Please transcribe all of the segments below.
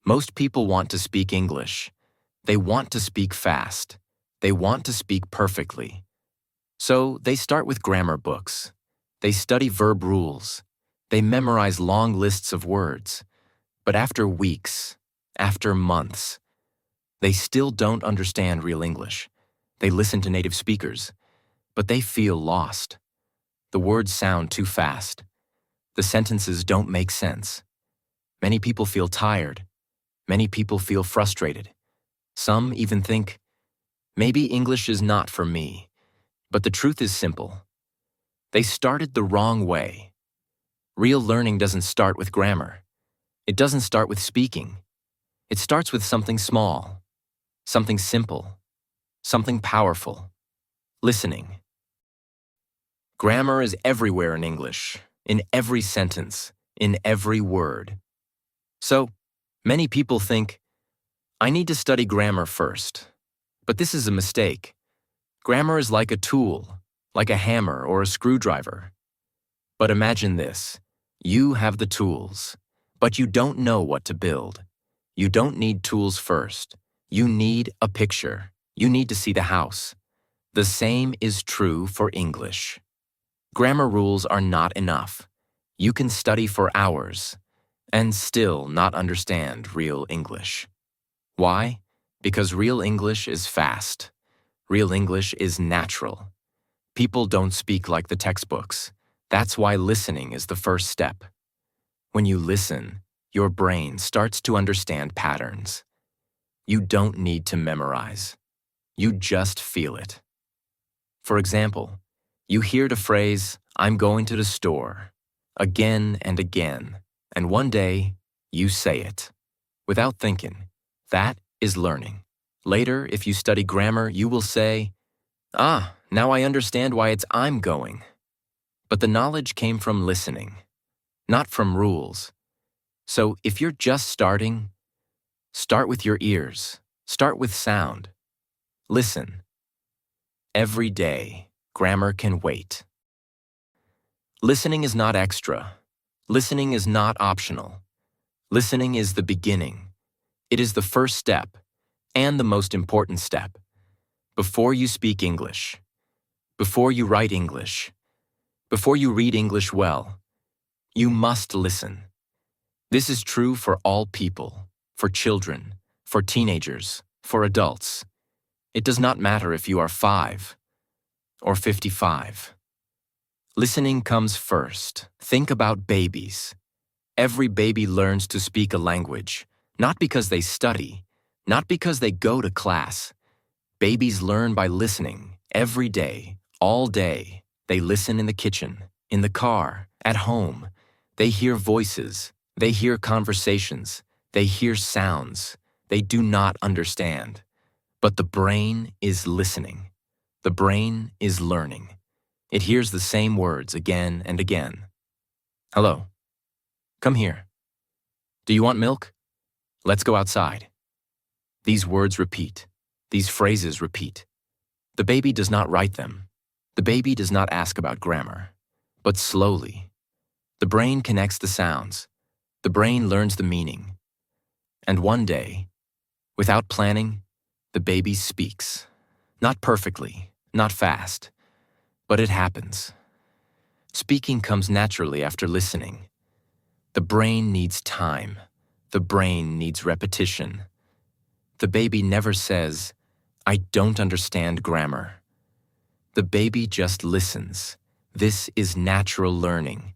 Most people want to speak English. They want to speak fast. They want to speak perfectly. So they start with grammar books. They study verb rules. They memorize long lists of words. But after weeks, after months, they still don't understand real English. They listen to native speakers, but they feel lost. The words sound too fast. The sentences don't make sense. Many people feel tired. Many people feel frustrated. Some even think, maybe English is not for me. But the truth is simple. They started the wrong way. Real learning doesn't start with grammar. It doesn't start with speaking. It starts with something small, something simple, something powerful. Listening. Grammar is everywhere in English, in every sentence, in every word. So, many people think, I need to study grammar first. But this is a mistake. Grammar is like a tool, like a hammer or a screwdriver. But imagine this. You have the tools, but you don't know what to build. You don't need tools first. You need a picture. You need to see the house. The same is true for English. Grammar rules are not enough. You can study for hours and still not understand real English. Why? Because real English is fast. Real English is natural. People don't speak like the textbooks. That's why listening is the first step. When you listen, your brain starts to understand patterns. You don't need to memorize. You just feel it. For example, you hear the phrase, I'm going to the store, again and again, and one day, you say it. Without thinking, that is learning. Later, if you study grammar, you will say, now I understand why it's I'm going. But the knowledge came from listening, not from rules. So if you're just starting, start with your ears. Start with sound. Listen. Every day, grammar can wait. Listening is not extra. Listening is not optional. Listening is the beginning. It is the first step, and the most important step. Before you speak English, before you write English, before you read English well, you must listen. This is true for all people, for children, for teenagers, for adults. It does not matter if you are 5 or 55. Listening comes first. Think about babies. Every baby learns to speak a language, not because they study, not because they go to class. Babies learn by listening every day, all day. They listen in the kitchen, in the car, at home. They hear voices. They hear conversations. They hear sounds. They do not understand. But the brain is listening. The brain is learning. It hears the same words again and again. Hello. Come here. Do you want milk? Let's go outside. These words repeat. These phrases repeat. The baby does not write them. The baby does not ask about grammar. But slowly, the brain connects the sounds. The brain learns the meaning. And one day, without planning, the baby speaks. Not perfectly, not fast, but it happens. Speaking comes naturally after listening. The brain needs time. The brain needs repetition. The baby never says, I don't understand grammar. The baby just listens. This is natural learning,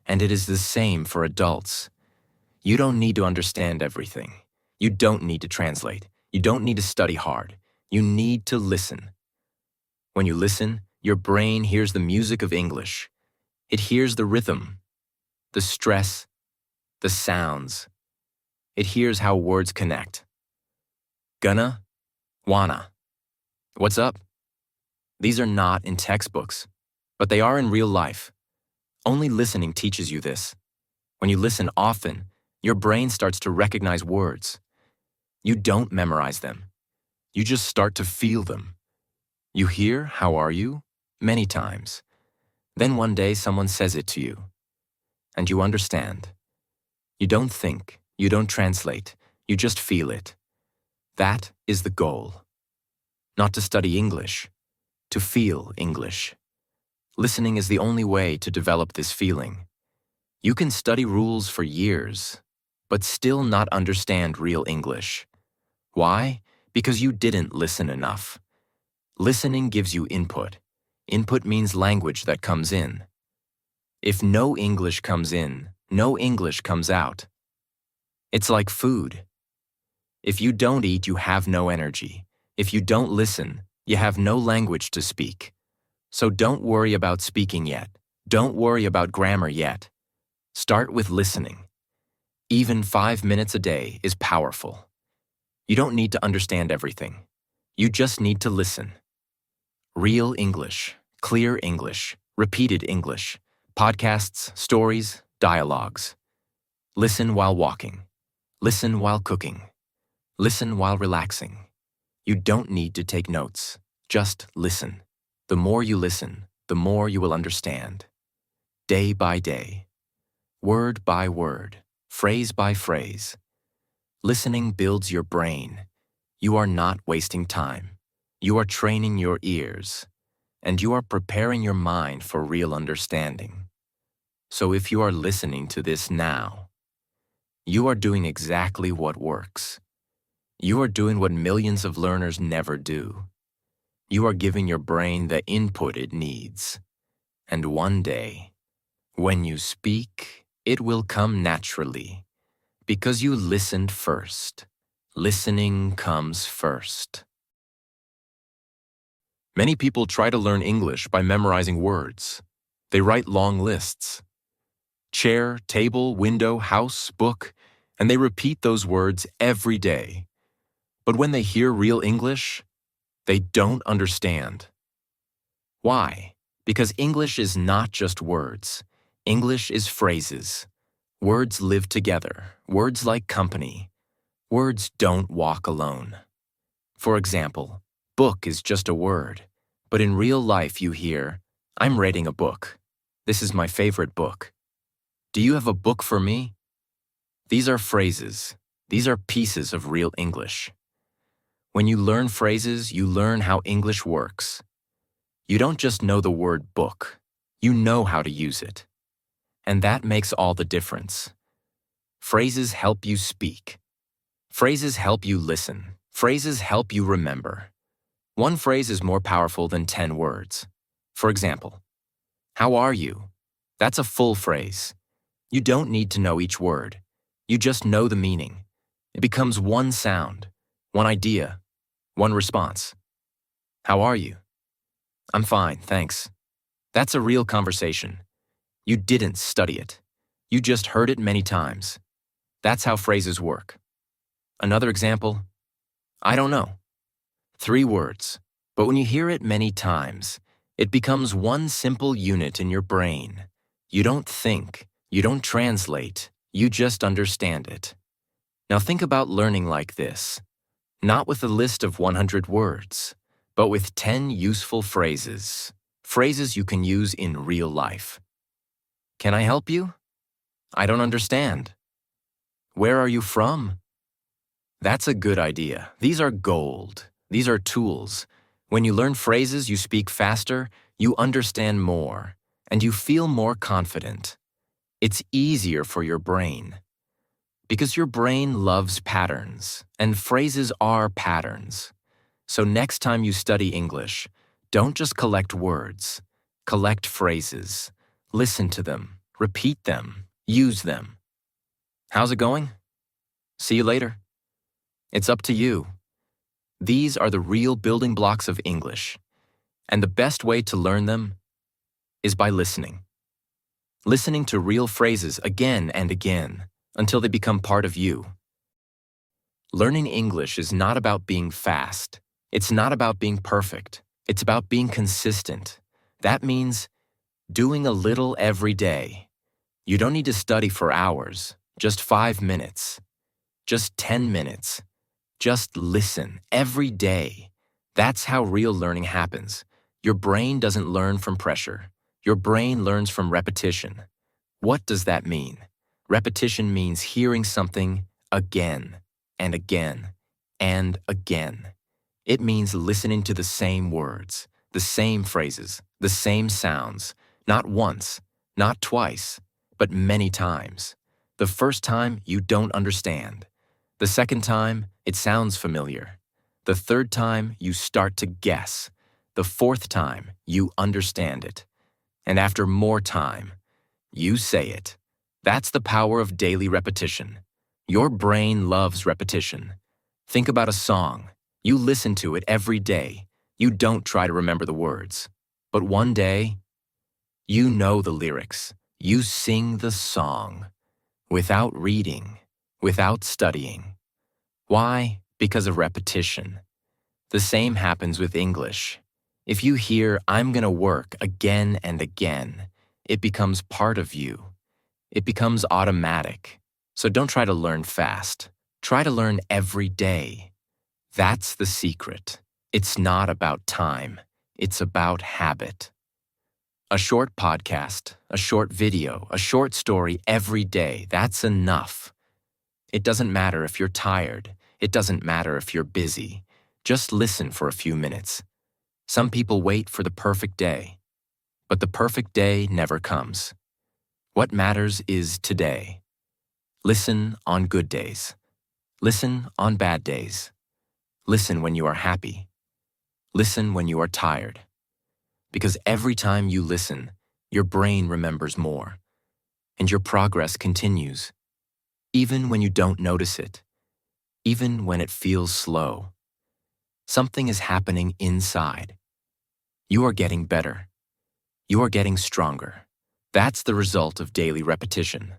and it is the same for adults. You don't need to understand everything. You don't need to translate. You don't need to study hard. You need to listen. When you listen, your brain hears the music of English. It hears the rhythm, the stress, the sounds. It hears how words connect. Gonna, wanna. What's up? These are not in textbooks, but they are in real life. Only listening teaches you this. When you listen often, your brain starts to recognize words. You don't memorize them. You just start to feel them. You hear, how are you? Many times. Then one day someone says it to you, and you understand. You don't think, you don't translate, You just feel it. That is the goal. Not to study English, to feel English. Listening is the only way to develop this feeling. You can study rules for years, but still not understand real English. Why? Because you didn't listen enough. Listening gives you input. Input means language that comes in. If no English comes in, no English comes out. It's like food. If you don't eat, you have no energy. If you don't listen, you have no language to speak. So don't worry about speaking yet. Don't worry about grammar yet. Start with listening. Even 5 minutes a day is powerful. You don't need to understand everything. You just need to listen. Real English, clear English, repeated English, podcasts, stories, dialogues. Listen while walking. Listen while cooking. Listen while relaxing. You don't need to take notes. Just listen. The more you listen, the more you will understand. Day by day. Word by word. Phrase by phrase. Listening builds your brain. You are not wasting time. You are training your ears. And you are preparing your mind for real understanding. So if you are listening to this now, you are doing exactly what works. You are doing what millions of learners never do. You are giving your brain the input it needs. And one day, when you speak, it will come naturally, because you listened first. Listening comes first. Many people try to learn English by memorizing words. They write long lists. Chair, table, window, house, book, and they repeat those words every day. But when they hear real English, they don't understand. Why? Because English is not just words. English is phrases. Words live together. Words like company. Words don't walk alone. For example, book is just a word, but in real life you hear, I'm reading a book. This is my favorite book. Do you have a book for me? These are phrases. These are pieces of real English. When you learn phrases, you learn how English works. You don't just know the word book. You know how to use it. And that makes all the difference. Phrases help you speak. Phrases help you listen. Phrases help you remember. One phrase is more powerful than 10 words. For example, how are you? That's a full phrase. You don't need to know each word. You just know the meaning. It becomes one sound, one idea, one response. How are you? I'm fine, thanks. That's a real conversation. You didn't study it. You just heard it many times. That's how phrases work. Another example, I don't know. 3 words, but when you hear it many times, it becomes one simple unit in your brain. You don't think, you don't translate, you just understand it. Now think about learning like this, not with a list of 100 words, but with 10 useful phrases, phrases you can use in real life. Can I help you? I don't understand. Where are you from? That's a good idea. These are gold. These are tools. When you learn phrases, you speak faster, you understand more, and you feel more confident. It's easier for your brain. Because your brain loves patterns, and phrases are patterns. So next time you study English, don't just collect words. Collect phrases. Listen to them. Repeat them. Use them. How's it going? See you later. It's up to you. These are the real building blocks of English, and the best way to learn them is by listening. Listening to real phrases again and again until they become part of you. Learning English is not about being fast. It's not about being perfect. It's about being consistent. That means doing a little every day. You don't need to study for hours, just 5 minutes, just 10 minutes. Just listen every day. That's how real learning happens. Your brain doesn't learn from pressure. Your brain learns from repetition. What does that mean? Repetition means hearing something again and again and again. It means listening to the same words, the same phrases, the same sounds, not once, not twice, but many times. The first time, you don't understand. The second time, it sounds familiar. The third time, you start to guess. The fourth time, you understand it. And after more time, you say it. That's the power of daily repetition. Your brain loves repetition. Think about a song. You listen to it every day. You don't try to remember the words. But one day, you know the lyrics. You sing the song. Without reading, without studying. Why? Because of repetition. The same happens with English. If you hear, "I'm gonna work" again and again, it becomes part of you. It becomes automatic. So don't try to learn fast. Try to learn every day. That's the secret. It's not about time. It's about habit. A short podcast, a short video, a short story every day, that's enough. It doesn't matter if you're tired. It doesn't matter if you're busy. Just listen for a few minutes. Some people wait for the perfect day, but the perfect day never comes. What matters is today. Listen on good days. Listen on bad days. Listen when you are happy. Listen when you are tired. Because every time you listen, your brain remembers more, and your progress continues, even when you don't notice it, even when it feels slow. Something is happening inside. You are getting better. You are getting stronger. That's the result of daily repetition.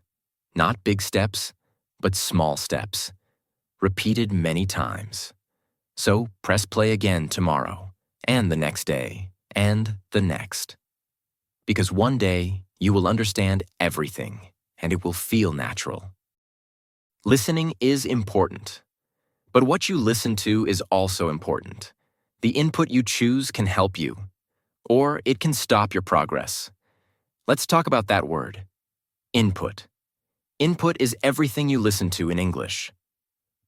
Not big steps, but small steps, repeated many times. So press play again tomorrow, and the next day, and the next. Because one day, you will understand everything, and it will feel natural. Listening is important, but what you listen to is also important. The input you choose can help you, or it can stop your progress. Let's talk about that word, input. Input is everything you listen to in English.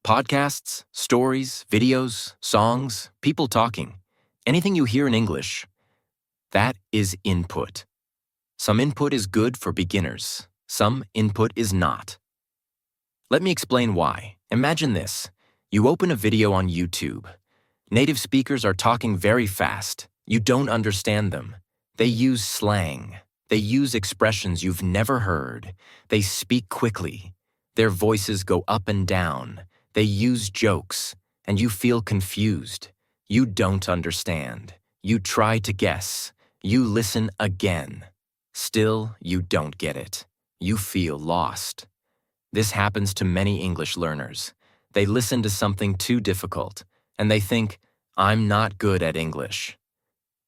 Podcasts, stories, videos, songs, people talking, anything you hear in English, that is input. Some input is good for beginners. Some input is not. Let me explain why. Imagine this. You open a video on YouTube. Native speakers are talking very fast. You don't understand them. They use slang. They use expressions you've never heard. They speak quickly. Their voices go up and down. They use jokes, and you feel confused. You don't understand. You try to guess. You listen again. Still, you don't get it. You feel lost. This happens to many English learners. They listen to something too difficult, and they think, "I'm not good at English."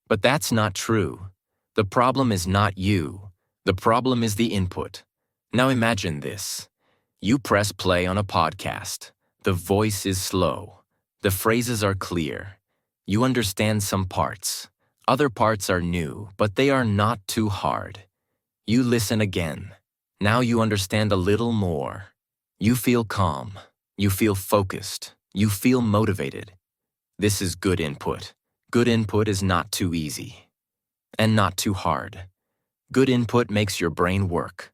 But that's not true. The problem is not you. The problem is the input. Now imagine this. You press play on a podcast. The voice is slow. The phrases are clear. You understand some parts. Other parts are new, but they are not too hard. You listen again. Now you understand a little more. You feel calm. You feel focused. You feel motivated. This is good input. Good input is not too easy and not too hard. Good input makes your brain work,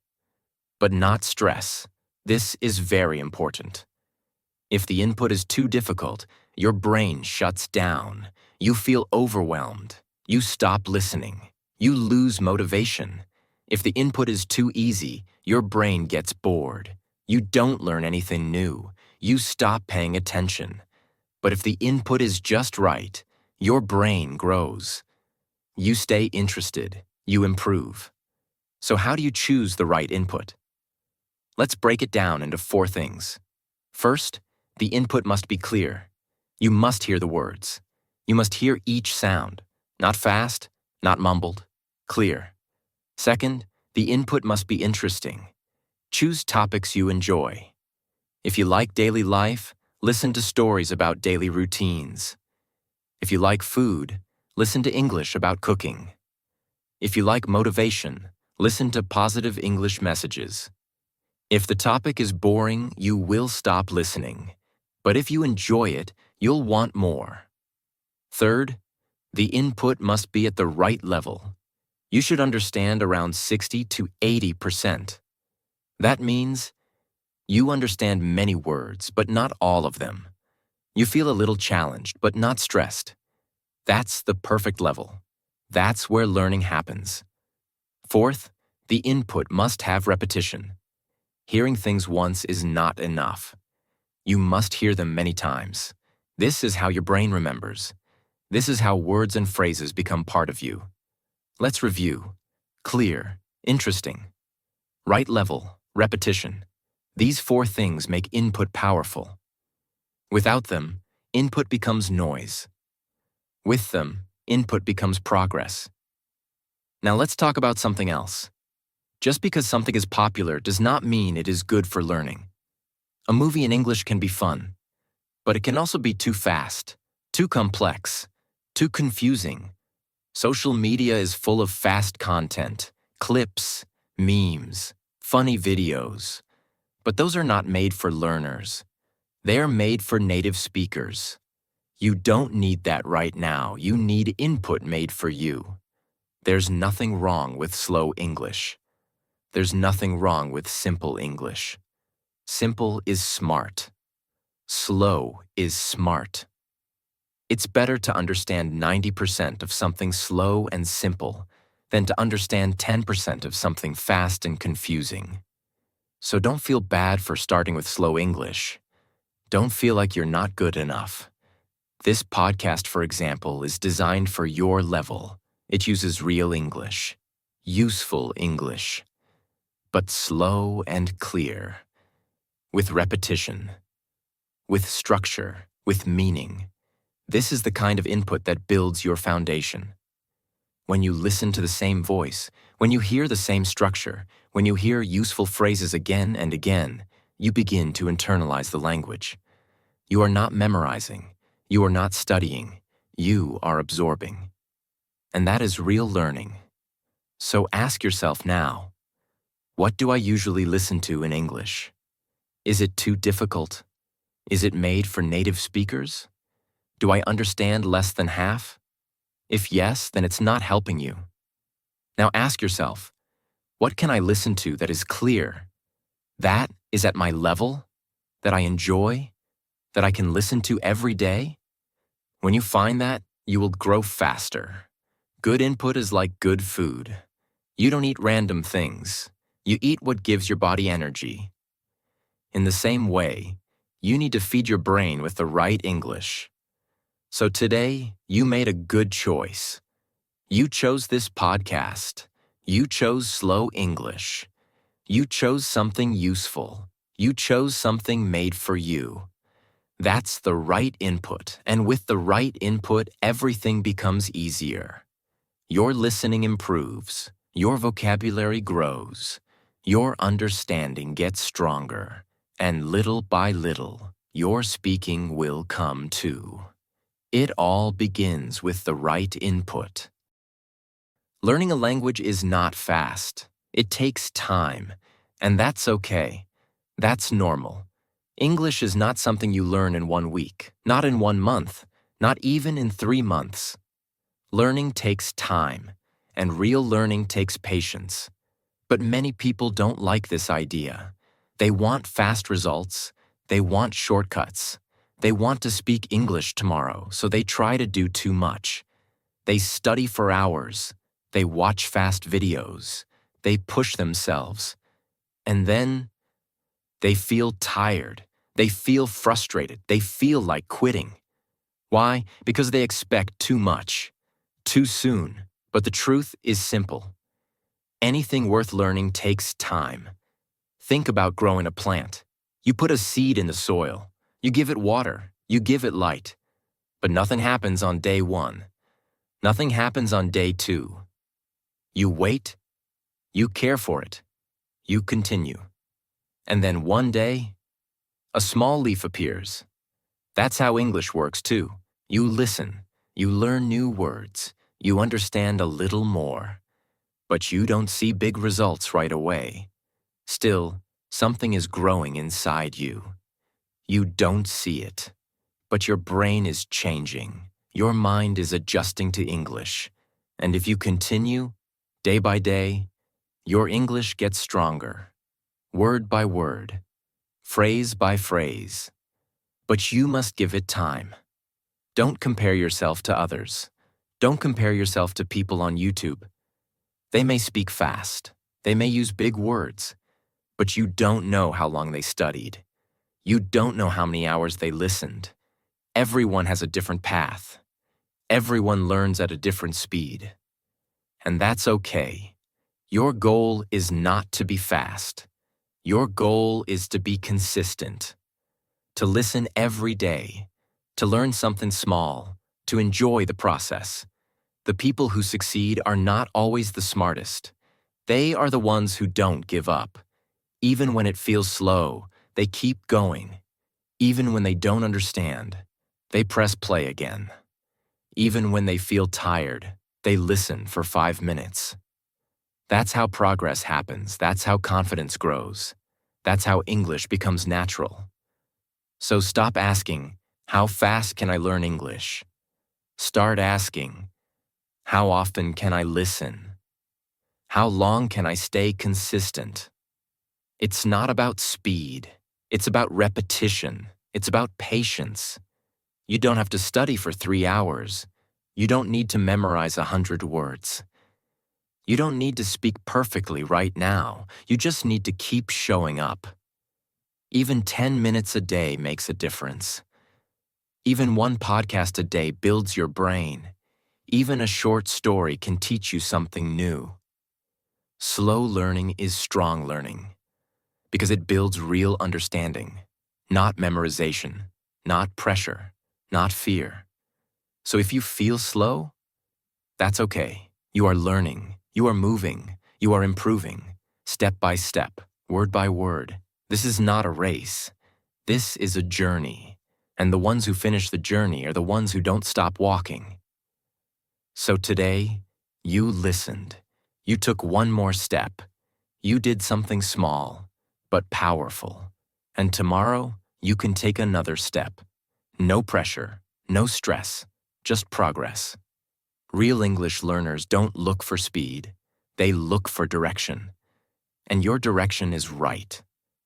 but not stress. This is very important. If the input is too difficult, your brain shuts down. You feel overwhelmed. You stop listening. You lose motivation. If the input is too easy, your brain gets bored. You don't learn anything new. You stop paying attention. But if the input is just right, your brain grows. You stay interested. You improve. So how do you choose the right input? Let's break it down into 4 things. First, the input must be clear. You must hear the words. You must hear each sound, not fast, not mumbled, clear. Second, the input must be interesting. Choose topics you enjoy. If you like daily life, listen to stories about daily routines. If you like food, listen to English about cooking. If you like motivation, listen to positive English messages. If the topic is boring, you will stop listening. But if you enjoy it, you'll want more. Third, the input must be at the right level. You should understand around 60 to 80%. That means you understand many words, but not all of them. You feel a little challenged, but not stressed. That's the perfect level. That's where learning happens. Fourth, the input must have repetition. Hearing things once is not enough. You must hear them many times. This is how your brain remembers. This is how words and phrases become part of you. Let's review. Clear, interesting. Right level, repetition. These four things make input powerful. Without them, input becomes noise. With them, input becomes progress. Now let's talk about something else. Just because something is popular does not mean it is good for learning. A movie in English can be fun, but it can also be too fast, too complex, too confusing. Social media is full of fast content, clips, memes, funny videos. But those are not made for learners. They are made for native speakers. You don't need that right now. You need input made for you. There's nothing wrong with slow English. There's nothing wrong with simple English. Simple is smart. Slow is smart. It's better to understand 90% of something slow and simple than to understand 10% of something fast and confusing. So don't feel bad for starting with slow English. Don't feel like you're not good enough. This podcast, for example, is designed for your level. It uses real English, useful English, but slow and clear, with repetition, with structure, with meaning. This is the kind of input that builds your foundation. When you listen to the same voice, when you hear the same structure, when you hear useful phrases again and again, you begin to internalize the language. You are not memorizing. You are not studying. You are absorbing. And that is real learning. So ask yourself now, what do I usually listen to in English? Is it too difficult? Is it made for native speakers? Do I understand less than half? If yes, then it's not helping you. Now ask yourself, what can I listen to that is clear? That is at my level? That I enjoy? That I can listen to every day? When you find that, you will grow faster. Good input is like good food. You don't eat random things. You eat what gives your body energy. In the same way, you need to feed your brain with the right English. So today, you made a good choice. You chose this podcast. You chose slow English. You chose something useful. You chose something made for you. That's the right input, and with the right input, everything becomes easier. Your listening improves. Your vocabulary grows. Your understanding gets stronger. And little by little, your speaking will come too. It all begins with the right input. Learning a language is not fast. It takes time, and that's okay. That's normal. English is not something you learn in 1 week, not in 1 month, not even in 3 months. Learning takes time, and real learning takes patience. But many people don't like this idea. They want fast results. They want shortcuts. They want to speak English tomorrow, so they try to do too much. They study for hours. They watch fast videos. They push themselves. And then they feel tired. They feel frustrated. They feel like quitting. Why? Because they expect too much, too soon. But the truth is simple. Anything worth learning takes time. Think about growing a plant. You put a seed in the soil. You give it water. You give it light. But nothing happens on day 1. Nothing happens on day 2. You wait. You care for it. You continue. And then one day, a small leaf appears. That's how English works too. You listen. You learn new words. You understand a little more. But you don't see big results right away. Still, something is growing inside you. You don't see it, but your brain is changing. Your mind is adjusting to English. And if you continue, day by day, your English gets stronger, word by word, phrase by phrase. But you must give it time. Don't compare yourself to others. Don't compare yourself to people on YouTube. They may speak fast. They may use big words. But you don't know how long they studied. You don't know how many hours they listened. Everyone has a different path. Everyone learns at a different speed. And that's okay. Your goal is not to be fast. Your goal is to be consistent. To listen every day. To learn something small. To enjoy the process. The people who succeed are not always the smartest. They are the ones who don't give up. Even when it feels slow, they keep going. Even when they don't understand, they press play again. Even when they feel tired, they listen for 5 minutes. That's how progress happens. That's how confidence grows. That's how English becomes natural. So stop asking, how fast can I learn English? Start asking, how often can I listen? How long can I stay consistent? It's not about speed. It's about repetition. It's about patience. You don't have to study for 3 hours. You don't need to memorize 100 words. You don't need to speak perfectly right now. You just need to keep showing up. Even 10 minutes a day makes a difference. Even one podcast a day builds your brain. Even a short story can teach you something new. Slow learning is strong learning because it builds real understanding, not memorization, not pressure, not fear. So if you feel slow, that's okay. You are learning, you are moving, you are improving, step by step, word by word. This is not a race. This is a journey. And the ones who finish the journey are the ones who don't stop walking. So today, you listened. You took one more step. You did something small, but powerful. And tomorrow, you can take another step. No pressure, no stress, just progress. Real English learners don't look for speed. They look for direction. And your direction is right,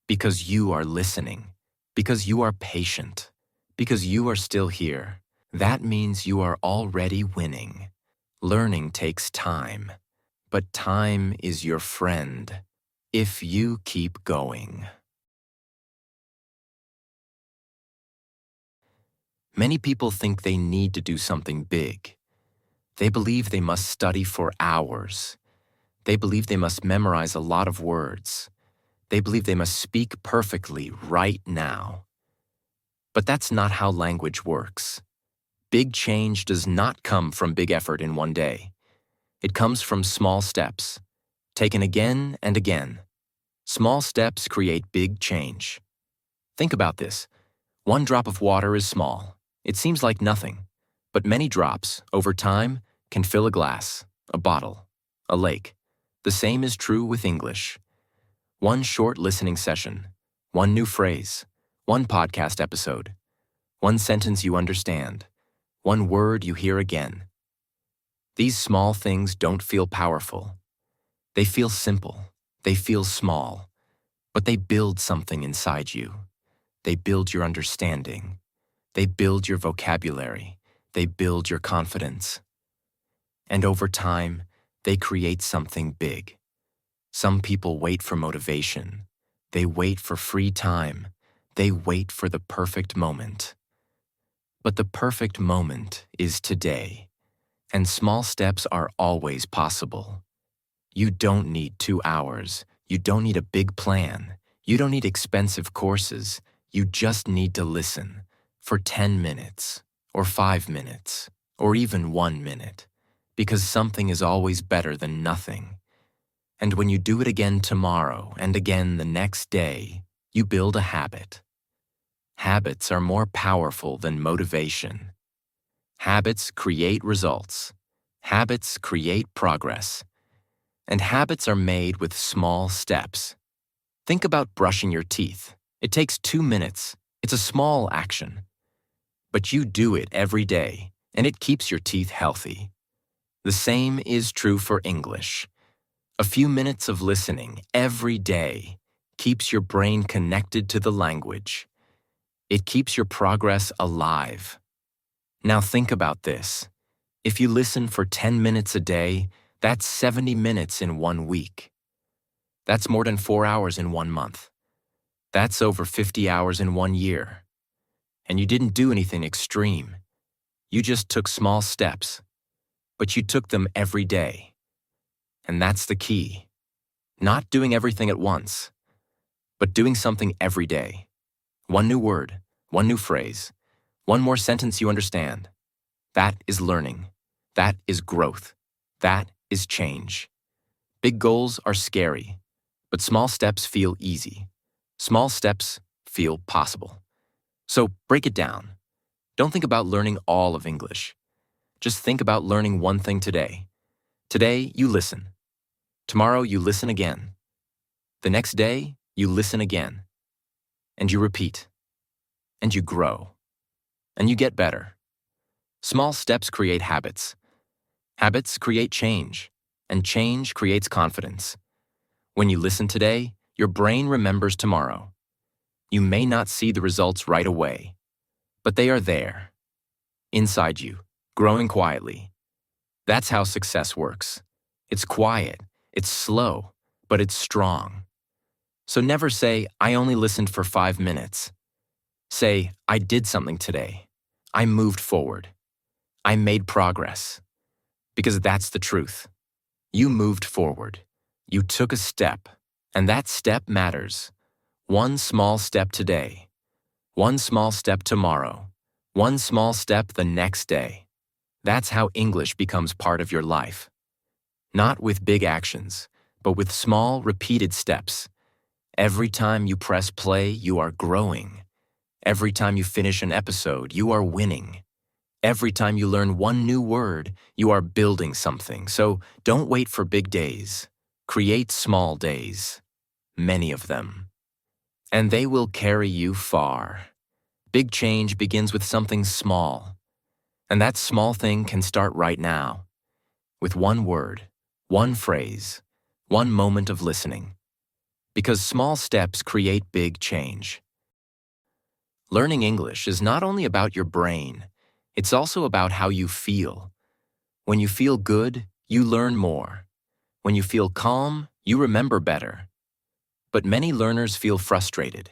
because you are listening, because you are patient, because you are still here. That means you are already winning. Learning takes time, but time is your friend if you keep going. Many people think they need to do something big. They believe they must study for hours. They believe they must memorize a lot of words. They believe they must speak perfectly right now. But that's not how language works. Big change does not come from big effort in one day. It comes from small steps, taken again and again. Small steps create big change. Think about this. One drop of water is small. It seems like nothing. But many drops, over time, can fill a glass, a bottle, a lake. The same is true with English. One short listening session, one new phrase, one podcast episode, one sentence you understand, one word you hear again. These small things don't feel powerful. They feel simple. They feel small. But they build something inside you. They build your understanding. They build your vocabulary. They build your confidence. And over time, they create something big. Some people wait for motivation. They wait for free time. They wait for the perfect moment. But the perfect moment is today, and small steps are always possible. You don't need 2 hours. You don't need a big plan. You don't need expensive courses. You just need to listen for 10 minutes, or 5 minutes, or even 1 minute, because something is always better than nothing. And when you do it again tomorrow and again the next day, you build a habit. Habits are more powerful than motivation. Habits create results. Habits create progress. And habits are made with small steps. Think about brushing your teeth. It takes 2 minutes, It's a small action, but you do it every day, and it keeps your teeth healthy. The same is true for English. A few minutes of listening every day keeps your brain connected to the language. It keeps your progress alive. Now think about this. If you listen for 10 minutes a day, that's 70 minutes in 1 week. That's more than 4 hours in 1 month. That's over 50 hours in 1 year. And you didn't do anything extreme. You just took small steps, but you took them every day. And that's the key. Not doing everything at once, but doing something every day. One new word, one new phrase, one more sentence you understand. That is learning. That is growth. That is change. Big goals are scary, but small steps feel easy. Small steps feel possible. So break it down. Don't think about learning all of English. Just think about learning one thing today. Today, you listen. Tomorrow, you listen again. The next day, you listen again. And you repeat. And you grow. And you get better. Small steps create habits. Habits create change. And change creates confidence. When you listen today, your brain remembers tomorrow. You may not see the results right away, but they are there, inside you, growing quietly. That's how success works. It's quiet, it's slow, but it's strong. So never say, I only listened for 5 minutes. Say, I did something today. I moved forward. I made progress. Because that's the truth. You moved forward. You took a step, and that step matters. One small step today. One small step tomorrow. One small step the next day. That's how English becomes part of your life. Not with big actions, but with small, repeated steps. Every time you press play, you are growing. Every time you finish an episode, you are winning. Every time you learn one new word, you are building something. So don't wait for big days. Create small days. Many of them. And they will carry you far. Big change begins with something small. And that small thing can start right now. With one word, one phrase, one moment of listening. Because small steps create big change. Learning English is not only about your brain, it's also about how you feel. When you feel good, you learn more. When you feel calm, you remember better. But many learners feel frustrated.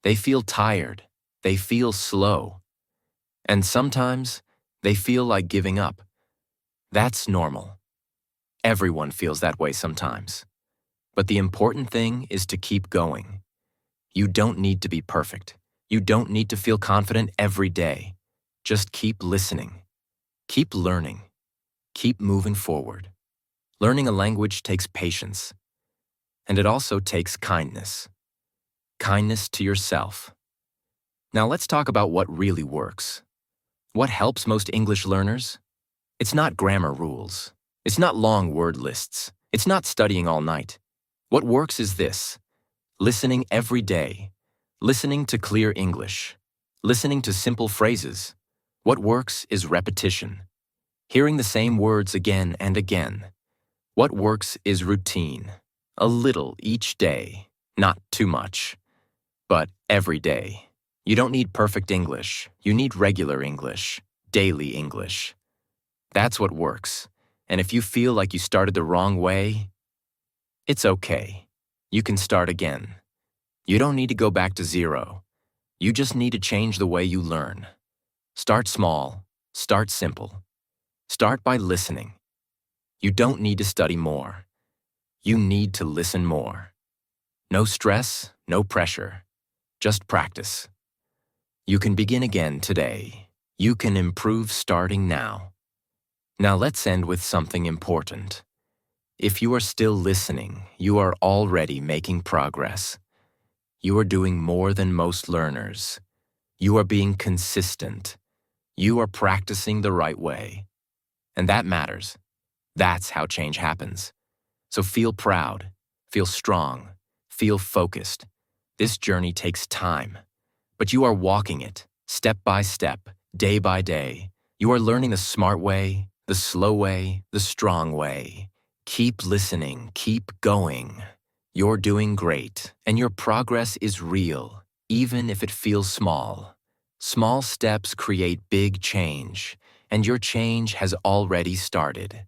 They feel tired. They feel slow. And sometimes, they feel like giving up. That's normal. Everyone feels that way sometimes. But the important thing is to keep going. You don't need to be perfect. You don't need to feel confident every day. Just keep listening. Keep learning. Keep moving forward. Learning a language takes patience. And it also takes kindness. Kindness to yourself. Now let's talk about what really works. What helps most English learners? It's not grammar rules. It's not long word lists. It's not studying all night. What works is this: listening every day. Listening to clear English. Listening to simple phrases. What works is repetition. Hearing the same words again and again. What works is routine. A little each day. Not too much. But every day. You don't need perfect English. You need regular English. Daily English. That's what works. And if you feel like you started the wrong way, it's okay. You can start again. You don't need to go back to zero. You just need to change the way you learn. Start small. Start simple. Start by listening. You don't need to study more. You need to listen more. No stress, no pressure. Just practice. You can begin again today. You can improve starting now. Now let's end with something important. If you are still listening, you are already making progress. You are doing more than most learners. You are being consistent. You are practicing the right way. And that matters. That's how change happens. So feel proud, feel strong, feel focused. This journey takes time, but you are walking it, step by step, day by day. You are learning the smart way, the slow way, the strong way. Keep listening, keep going. You're doing great, and your progress is real, even if it feels small. Small steps create big change, and your change has already started.